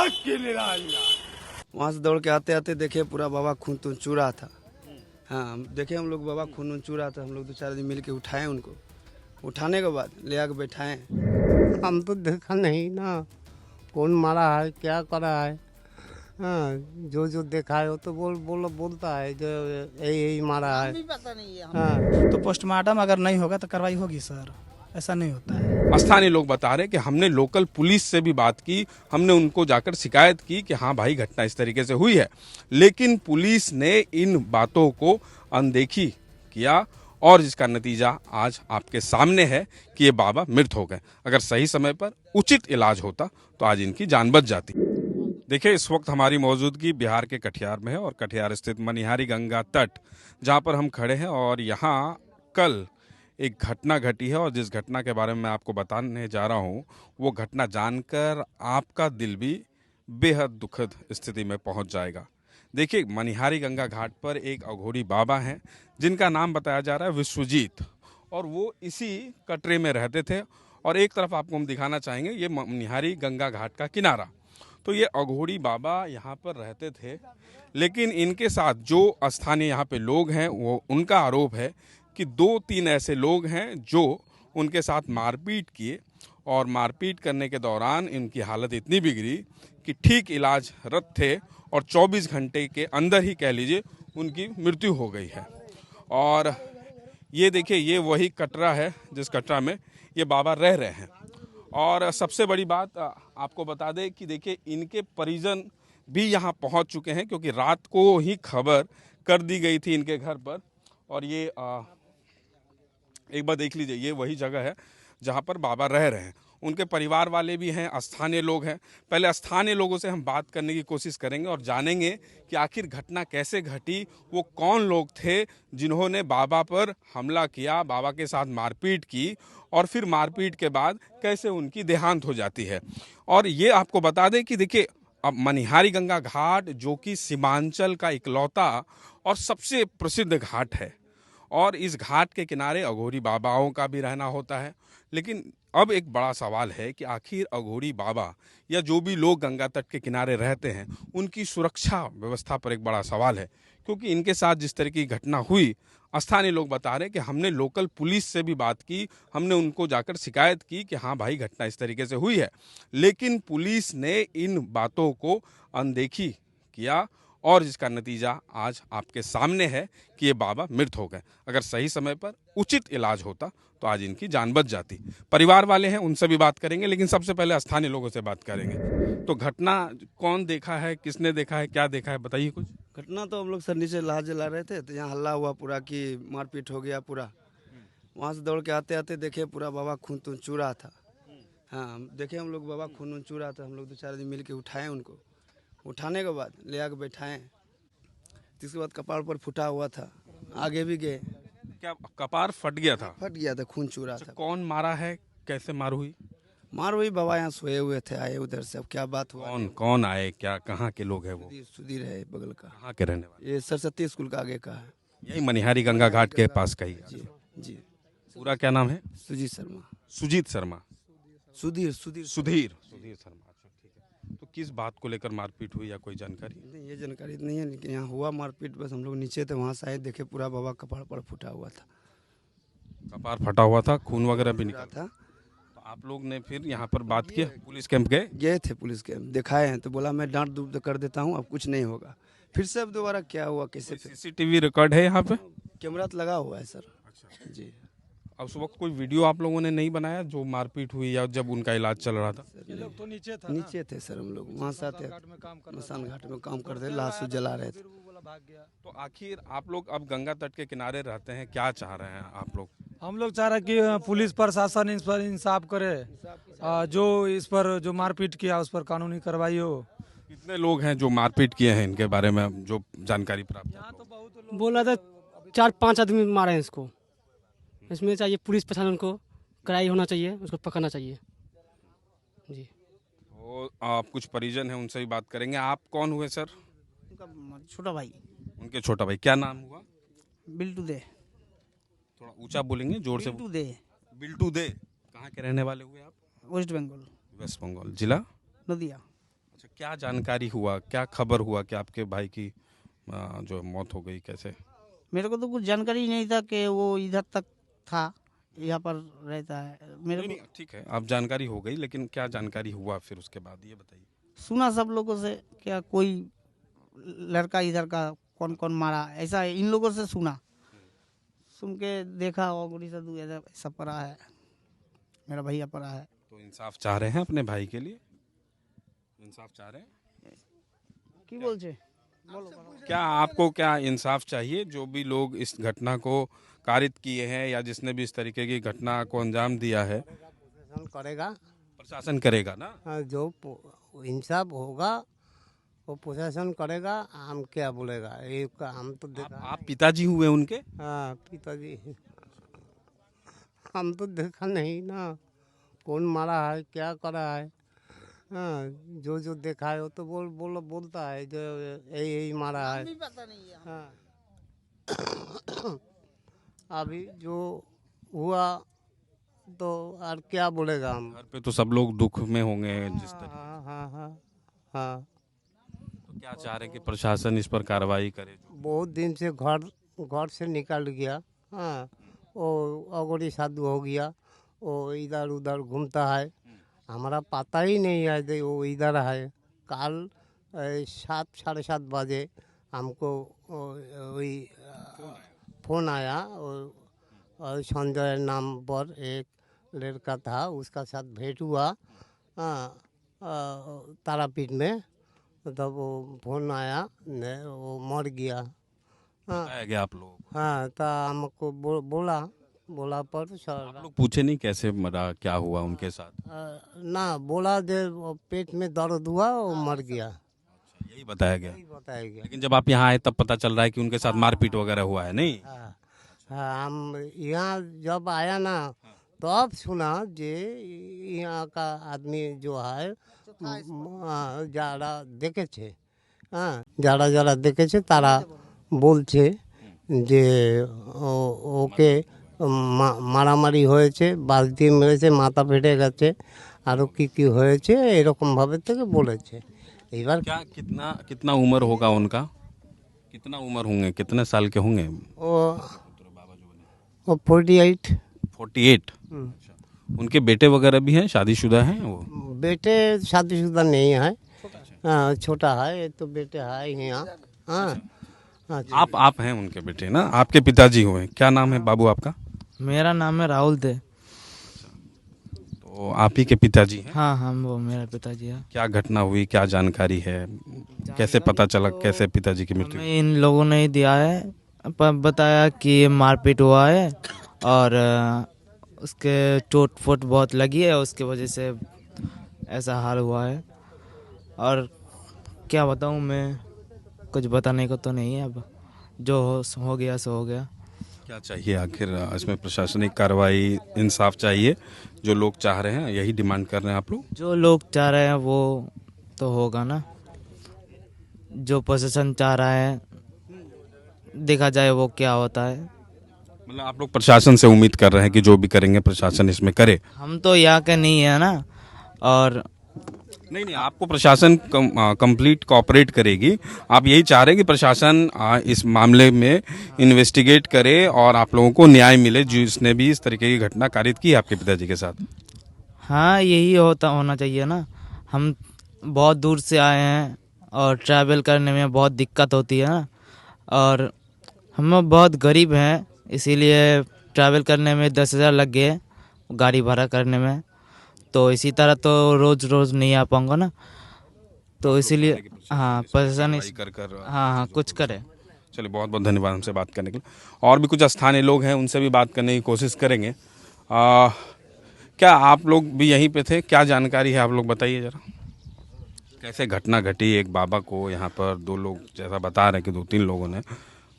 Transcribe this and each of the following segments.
वहाँ से दौड़ के आते आते देखे पूरा बाबा खून तो चूरा था। हाँ देखे हम लोग बाबा खून चूरा था। हम लोग 2-4 दिन मिल के उठाए उनको। उठाने के बाद ले आके बैठाए। हम तो देखा नहीं ना कौन मारा है क्या करा है। हाँ जो देखा है वो तो बोलता है जो यही मारा है। भी पता नहीं है हाँ तो पोस्टमार्टम अगर नहीं होगा तो कार्रवाई होगी सर, ऐसा नहीं होता है। स्थानीय लोग बता रहे कि हमने लोकल पुलिस से भी बात की, हमने उनको जाकर शिकायत की कि हाँ भाई घटना इस तरीके से हुई है, लेकिन पुलिस ने इन बातों को अनदेखी किया और जिसका नतीजा आज आपके सामने है कि ये बाबा मृत हो गए। अगर सही समय पर उचित इलाज होता तो आज इनकी जान बच जाती। देखिए इस वक्त हमारी मौजूदगी बिहार के कटिहार में है और कटिहार स्थित मनिहारी गंगा तट जहां पर हम खड़े हैं और यहां कल एक घटना घटी है और जिस घटना के बारे में मैं आपको बताने जा रहा हूं वो घटना जानकर आपका दिल भी बेहद दुखद स्थिति में पहुंच जाएगा। देखिए मनिहारी गंगा घाट पर एक अघोरी बाबा हैं जिनका नाम बताया जा रहा है विश्वजीत और वो इसी कटरे में रहते थे और एक तरफ आपको हम दिखाना चाहेंगे ये मनिहारी गंगा घाट का किनारा। तो ये अघोरी बाबा यहाँ पर रहते थे, लेकिन इनके साथ जो स्थानीय यहाँ पे लोग हैं वो उनका आरोप है कि 2-3 ऐसे लोग हैं जो उनके साथ मारपीट किए और मारपीट करने के दौरान इनकी हालत इतनी बिगड़ी कि ठीक इलाजरत थे और 24 घंटे के अंदर ही कह लीजिए उनकी मृत्यु हो गई है। और ये देखिए ये वही कटरा है जिस कटरा में ये बाबा रह रहे हैं। और सबसे बड़ी बात आपको बता दें कि देखिए इनके परिजन भी यहाँ पहुँच चुके हैं क्योंकि रात को ही खबर कर दी गई थी इनके घर पर। और ये एक बार देख लीजिए ये वही जगह है जहाँ पर बाबा रह रहे हैं। उनके परिवार वाले भी हैं, स्थानीय लोग हैं। पहले स्थानीय लोगों से हम बात करने की कोशिश करेंगे और जानेंगे कि आखिर घटना कैसे घटी, वो कौन लोग थे जिन्होंने बाबा पर हमला किया, बाबा के साथ मारपीट की और फिर मारपीट के बाद कैसे उनकी देहांत हो जाती है। और ये आपको बता दें कि देखिए अब मनिहारी गंगा घाट जो कि सीमांचल का इकलौता और सबसे प्रसिद्ध घाट है और इस घाट के किनारे अघोरी बाबाओं का भी रहना होता है। लेकिन अब एक बड़ा सवाल है कि आखिर अघोरी बाबा या जो भी लोग गंगा तट के किनारे रहते हैं उनकी सुरक्षा व्यवस्था पर एक बड़ा सवाल है, क्योंकि इनके साथ जिस तरह की घटना हुई स्थानीय लोग बता रहे हैं कि हमने लोकल पुलिस से भी बात की, हमने उनको जाकर शिकायत की कि हाँ भाई घटना इस तरीके से हुई है, लेकिन पुलिस ने इन बातों को अनदेखी किया और जिसका नतीजा आज आपके सामने है कि ये बाबा मृत हो गए। अगर सही समय पर उचित इलाज होता तो आज इनकी जान बच जाती। परिवार वाले हैं उनसे भी बात करेंगे, लेकिन सबसे पहले स्थानीय लोगों से बात करेंगे। तो घटना कौन देखा है, किसने देखा है, क्या देखा है, बताइए कुछ। घटना तो हम लोग सर नीचे लाह जला रहे थे तो यहाँ हल्ला हुआ पूरा कि मारपीट हो गया पूरा। वहाँ से दौड़ के आते आते देखे पूरा बाबा खून तो चूरा था। हाँ देखे हम लोग बाबा खून चूरा था। हम लोग 2-4 दिन मिल के उठाए उनको। उठाने के बाद ले आके बैठाए। जिसके बाद कपार पर फुटा हुआ था, आगे भी गए। क्या कपार फट गया था? फट गया था, खून चूरा था। कौन मारा है, कैसे मार हुई? मार वही बाबा यहाँ सोए हुए थे, आए उधर से। अब क्या बात हुआ? कौन कौन आए, क्या कहाँ के लोग हैं वो? सुधीर है बगल का। कहाँ के रहने वाले? ये सरस्वती स्कूल का आगे का है। यही मनिहारी गंगा घाट के पास का ही है। जी जी। पूरा क्या नाम है? सुजीत शर्मा। सुजीत शर्मा। सुधीर सुधीर सुधीर शर्मा। अच्छा ठीक है। तो किस बात को लेकर मारपीट हुई या कोई जानकारी? नहीं ये जानकारी नहीं है, लेकिन यहाँ हुआ मारपीट। बस हम लोग नीचे थे, वहाँ से आए देखे पूरा बाबा कपाड़ पर फुटा हुआ था। कपार फटा हुआ था, खून वगैरह भी निकला था। तो आप लोग ने फिर यहाँ पर बात की, पुलिस कैंप गए थे पुलिस कैंप, दिखाए हैं तो बोला मैं डांट डूट कर देता हूँ, अब कुछ नहीं होगा। फिर से अब दोबारा क्या हुआ कैसे? सीसीटीवी रिकॉर्ड है यहाँ पे? कैमरा तो लगा हुआ है सर। जी। अब उस वक्त कोई वीडियो आप लोगों ने नहीं बनाया जो मारपीट हुई या जब उनका इलाज चल रहा था? ये लोग तो नीचे थे सर। हम लोग वहाँ से आते मसान घाट में काम करते, लाश जला रहे थे। तो आखिर आप लोग अब गंगा तट के किनारे रहते हैं, क्या चाह रहे हैं आप लोग? हम लोग चाह रहे हैं कि पुलिस प्रशासन इस पर इंसाफ करे, जो इस पर जो मारपीट किया उस पर कानूनी कार्रवाई हो। कितने लोग हैं जो मारपीट किए हैं, इनके बारे में जो जानकारी प्राप्त है? बोला था 4-5 आदमी मारे हैं इसको। इसमें चाहिए पुलिस प्रशासन को कराई होना चाहिए, उसको पकड़ना चाहिए जी। तो आप कुछ परिजन हैं उनसे भी बात करेंगे। आप कौन हुए सर? छोटा भाई उनके छोटा भाई। क्या नाम हुआ? बिल्टू दे। थोड़ा ऊंचा बोलेंगे, जोर से। बिल्टू दे। बिल्टू दे। कहाँ के रहने वाले हुए आप? वेस्ट बंगाल। वेस्ट बंगाल। जिला? नदिया। अच्छा, क्या जानकारी हुआ, क्या खबर हुआ कि आपके भाई की जो मौत हो गई, कैसे? मेरे को तो कुछ जानकारी नहीं था कि वो इधर तक था, यहाँ पर रहता है। मेरे नहीं, को ठीक है, आप जानकारी हो गई, लेकिन क्या जानकारी हुआ फिर उसके बाद, ये बताइए। सुना सब लोगों से, क्या कोई लड़का इधर का कौन कौन मारा, ऐसा इन लोगों से सुना। सुन के देखा और सदू ऐसा पड़ा है, मेरा भैया पड़ा है। तो इंसाफ चाह रहे हैं अपने भाई के लिए? इंसाफ चाह रहे हैं? की बोलছে क्या आपको क्या इंसाफ चाहिए? जो भी लोग इस घटना को कारित किए हैं या जिसने भी इस तरीके की घटना को अंजाम दिया है, प्रशासन करेगा। प्रशासन करेगा ना? हाँ, जो इंसाफ होगा वो प्रशासन करेगा। हम क्या बोलेगा, एक हम तो देखा आप पिताजी हुए उनके? हाँ पिताजी, हम तो देखा नहीं ना कौन मारा है क्या करा है। हाँ, जो देखा है वो तो बोलता है जो यही मारा है। पता नहीं है। हाँ अभी जो हुआ तो और क्या बोलेगा हम। घर पे तो सब लोग दुख में होंगे जिस तरीके। हाँ हाँ हाँ हाँ। तो क्या चाह रहे हैं कि प्रशासन इस पर कार्रवाई करे? बहुत दिन से घर से निकल गया। हाँ, वो अगोरी साधु हो गया, वो इधर उधर घूमता है, हमारा पता ही नहीं है कि वो इधर है। कल 7-7:30 बजे हमको वही फ़ोन आया, और संजय नाम पर एक लड़का था, उसका साथ भेंट हुआ। हाँ, तारापीठ में, तब वो फोन आया ने वो मर गया। हाँ बताया गया आप लोग? हाँ, तो हमको बोला पर आप सर लोग पूछे नहीं कैसे मरा, क्या हुआ उनके साथ? ना बोला जे वो पेट में दर्द हुआ वो मर गया, यही बताया गया। यही बताया गया। लेकिन जब आप यहाँ आए तब पता चल रहा है कि उनके साथ मारपीट वगैरह हुआ है, नहीं? हाँ हाँ, हम यहाँ जब आया ना तो अब सुना जे यहाँ का आदमी जो है যারা দেখেছে, হ্যাঁ যারা দেখেছে তারা বলছে যে ওকে মারামারি হয়েছে, বাস দিয়ে মেরেছে, মাথা ফেটে গেছে, আরও কি হয়েছে এরকমভাবে থেকে বলেছে। এবার क्या कितना कितना उम्र होगा उनका? कितना उम्र होंगे, कितने साल के होंगे? वो 48। 48? उनके बेटे वगैरह भी हैं, शादीशुदा हैं वो? बेटे शादीशुदा नहीं है, हाँ छोटा है, ये तो बेटे है यहाँ। हाँ हाँ। आप हैं उनके बेटे ना, आपके पिताजी हुए। क्या नाम है बाबू आपका? मेरा नाम है राहुल दे। तो आप ही के पिताजी हैं? हाँ हम वो मेरा पिताजी है। क्या घटना हुई, क्या जानकारी है, कैसे पता चला, कैसे पिताजी की मृत्यु? हमें इन लोगों ने ही दिया है, बताया कि मारपीट हुआ है और उसके चोट फोट बहुत लगी है, उसके वजह से ऐसा हाल हुआ है। और क्या बताऊँ मैं, कुछ बताने को तो नहीं है, अब जो हो गया सो हो गया। क्या चाहिए आखिर इसमें? प्रशासनिक कार्रवाई, इंसाफ चाहिए, जो लोग चाह रहे हैं, यही डिमांड कर रहे हैं आप लोग? जो लोग चाह रहे हैं वो तो होगा ना, जो प्रशासन चाह रहा है देखा जाए वो क्या होता है। मतलब आप लोग प्रशासन से उम्मीद कर रहे हैं कि जो भी करेंगे प्रशासन इसमें करे? हम तो यहाँ के नहीं है ना, और नहीं, आपको प्रशासन कंप्लीट कोऑपरेट करेगी। आप यही चाह रहे हैं कि प्रशासन इस मामले में इन्वेस्टिगेट करे और आप लोगों को न्याय मिले, जिसने भी इस तरीके की घटना कारित की है आपके पिताजी के साथ? हाँ यही होना चाहिए ना। हम बहुत दूर से आए हैं और ट्रैवल करने में बहुत दिक्कत होती है ना, और हम बहुत गरीब हैं, इसीलिए ट्रैवल करने में 10,000 लग गए गाड़ी भाड़ा करने में। तो इसी तरह तो रोज़ रोज़ नहीं आ पाऊँगा ना, तो इसीलिए हाँ प्रशासन हाँ कुछ करे। चलिए, बहुत बहुत धन्यवाद हमसे बात करने के लिए। और भी कुछ स्थानीय लोग हैं, उनसे भी बात करने की कोशिश करेंगे। क्या आप लोग भी यहीं पे थे? क्या जानकारी है, आप लोग बताइए ज़रा। कैसे घटना घटी? एक बाबा को यहाँ पर 2 लोग, जैसा बता रहे हैं कि 2-3 लोगों ने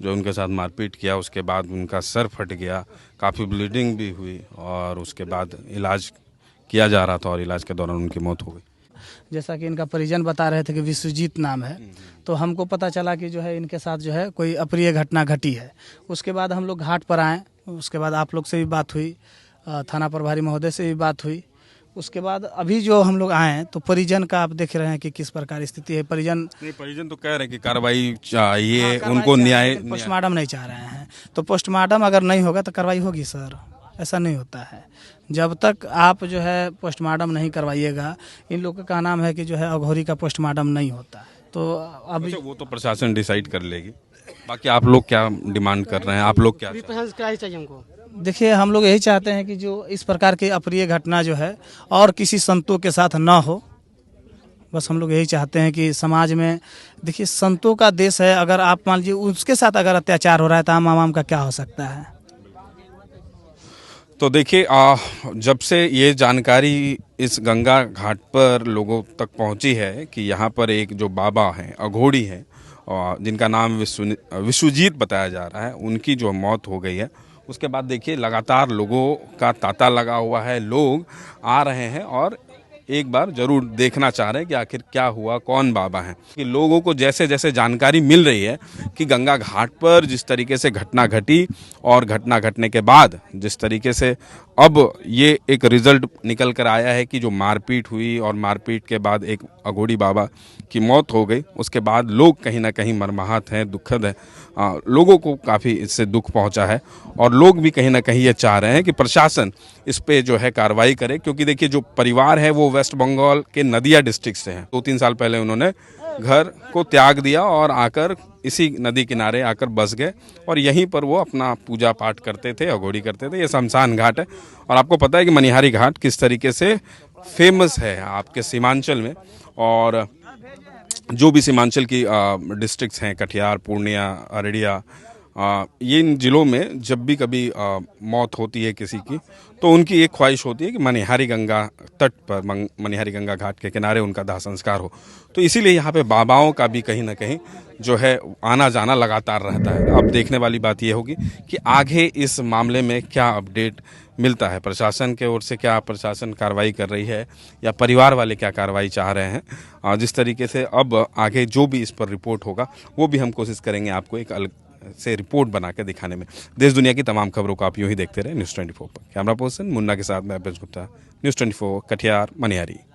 जो उनके साथ मारपीट किया, उसके बाद उनका सर फट गया, काफ़ी ब्लीडिंग भी हुई और उसके बाद इलाज किया जा रहा था और इलाज के दौरान उनकी मौत हो गई। जैसा कि इनका परिजन बता रहे थे कि विश्वजीत नाम है, तो हमको पता चला कि जो है इनके साथ जो है कोई अप्रिय घटना घटी है। उसके बाद हम लोग घाट पर आए, उसके बाद आप लोग से भी बात हुई, थाना प्रभारी महोदय से भी बात हुई। उसके बाद अभी जो हम लोग आए हैं तो परिजन का आप देख रहे हैं कि किस प्रकार स्थिति है। परिजन नहीं, परिजन तो कह रहे हैं कि कार्रवाई चाहिए, कार्रवाई उनको चाहिए, न्याय लेकिन पोस्टमार्टम नहीं चाह रहे हैं। तो पोस्टमार्टम अगर नहीं होगा तो कार्रवाई होगी सर, ऐसा नहीं होता है। जब तक आप जो है पोस्टमार्टम नहीं करवाइएगा, इन लोग का नाम है कि जो है अघोरी का पोस्टमार्टम नहीं होता है। तो अभी अच्छा, वो तो प्रशासन डिसाइड कर लेगी। बाकी आप लोग क्या डिमांड कर रहे हैं, आप लोग क्या पुलिस प्रशासन से कराई चाहिए हमको। देखिए, हम लोग यही चाहते हैं कि जो इस प्रकार की अप्रिय घटना जो है और किसी संतों के साथ ना हो। बस हम लोग यही चाहते हैं कि समाज में, देखिए संतों का देश है, अगर आप मान लीजिए उसके साथ अगर अत्याचार हो रहा है तो आम आवाम का क्या हो सकता है। तो देखिए, जब से ये जानकारी इस गंगा घाट पर लोगों तक पहुंची है कि यहाँ पर एक जो बाबा हैं, अघोड़ी हैं, जिनका नाम विश्वजीत बताया जा रहा है, उनकी जो मौत हो गई है, उसके बाद देखिए लगातार लोगों का तांता लगा हुआ है। लोग आ रहे हैं और एक बार जरूर देखना चाह रहे हैं कि आखिर क्या हुआ, कौन बाबा हैं। कि लोगों को जैसे जैसे जानकारी मिल रही है कि गंगा घाट पर जिस तरीके से घटना घटी और घटना घटने के बाद जिस तरीके से अब ये एक रिजल्ट निकल कर आया है कि जो मारपीट हुई और मारपीट के बाद एक अघोड़ी बाबा की मौत हो गई, उसके बाद लोग कहीं ना कहीं मर्माहत हैं, दुखद है। लोगों को काफ़ी इससे दुख पहुंचा है और लोग भी कहीं ना कहीं ये चाह रहे हैं कि प्रशासन इस पे जो है कार्रवाई करे। क्योंकि देखिए, जो परिवार है वो वेस्ट बंगाल के नदिया डिस्ट्रिक्ट से है। 2-3 साल पहले उन्होंने घर को त्याग दिया और आकर इसी नदी किनारे आकर बस गए और यहीं पर वो अपना पूजा पाठ करते थे, अघोड़ी करते थे। ये शमशान घाट है और आपको पता है कि मनिहारी घाट किस तरीके से फेमस है आपके सीमांचल में। और जो भी सीमांचल की डिस्ट्रिक्ट्स हैं, कटिहार, पूर्णिया, अररिया, ये इन जिलों में जब भी कभी मौत होती है किसी की, तो उनकी एक ख्वाहिश होती है कि मनिहारी गंगा तट पर, मनिहारी गंगा घाट के किनारे उनका दाह संस्कार हो। तो इसीलिए यहाँ पे बाबाओं का भी कहीं ना कहीं जो है आना जाना लगातार रहता है। अब देखने वाली बात ये होगी कि आगे इस मामले में क्या अपडेट मिलता है, प्रशासन के ओर से क्या प्रशासन कार्रवाई कर रही है या परिवार वाले क्या कार्रवाई चाह रहे हैं। जिस तरीके से अब आगे जो भी इस पर रिपोर्ट होगा वो भी हम कोशिश करेंगे आपको एक अलग से रिपोर्ट बना के दिखाने में। देश दुनिया की तमाम खबरों को आप यूं ही देखते रहे न्यूज़ 24 पर। कैमरा पर्सन मुन्ना के साथ मैं अभ्यज गुप्ता, न्यूज़ 24 कटिहार, मनिहारी।